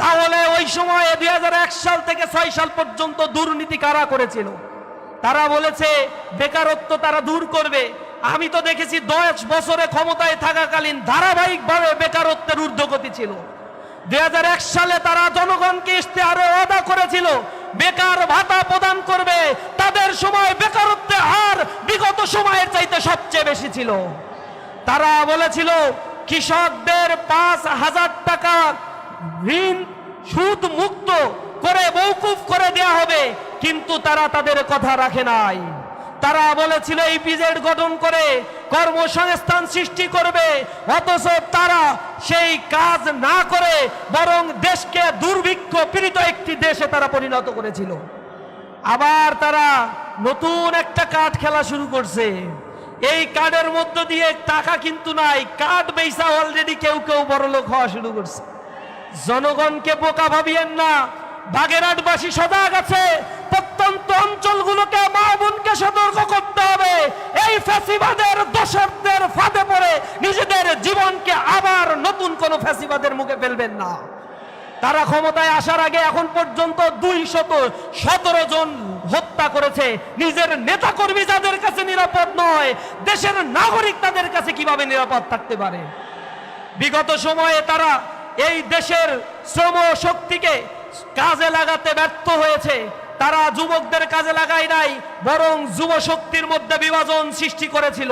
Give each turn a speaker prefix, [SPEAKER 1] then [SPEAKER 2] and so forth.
[SPEAKER 1] তাহলে ওই সময়ে 2001 সাল থেকে 6 সাল পর্যন্ত দুর্নীতি কারা করেছিল? তারা বলেছে বেকারত্ব তারা দূর করবে। আমি তো দেখেছি 10 বছরে ক্ষমতায় থাকাকালীন ধারাবাহিকভাবে বেকারত্বের ঊর্ধ্বগতি ছিল। 2001 সালে তারা জনগণকে ইশতেহারে ওয়াদা করেছিল বেকার ভাতা প্রদান করবে। তাদের সময় বেকারত্বের হার বিগত সময়ের চাইতে সবচেয়ে বেশি ছিল। তারা বলেছিল কৃষকদের 5,000 টাকা ঋণ সুদ মুক্ত করে মওকুফ করে দেয়া হবে, কিন্তু তারা তাদের কথা রাখে নাই। তারা বলেছিল ইপিজেড গঠন করে কর্মসংস্থান সৃষ্টি করবে, অথচ তারা সেই কাজ না করে বরং দেশকে দুর্ভিক্ষ পীড়িত একটি দেশে তারা পরিণত করেছিল। আবার তারা নতুন একটা কার্ড খেলা শুরু করছে। এই কার্ডের মধ্য দিয়ে টাকা কিন্তু নাই, কার্ড বেচা অলরেডি কেউ কেউ বড়লোক হওয়া শুরু করছে। জনগণকে বোকা ভাবিয়েন না। বাগেরহাটবাসী সজাগ আছে। প্রত্যন্ত অঞ্চলগুলোকে মা বোনকে সতর্ক করতে হবে। এই ফ্যাসিবাদের দোসরদের ফাঁদে পড়ে নিজেদের জীবনকে আবার নতুন কোন ফ্যাসিবাদের মুখে ফেলবেন না। তারা ক্ষমতায় আসার আগে এখন পর্যন্ত 217 জন হত্যা করেছে। নিজের নেতাকর্মী যাদের কাছে নিরাপদ নয়, দেশের নাগরিক তাদের কাছে কিভাবে নিরাপদ থাকতে পারে? বিগত সময়ে তারা এই দেশের শ্রম শক্তিকে কাজে লাগাতে ব্যর্থ হয়েছে। তারা যুবকদের কাজে লাগায় নাই, বরং যুব শক্তির মধ্যে বিভাজন সৃষ্টি করেছিল।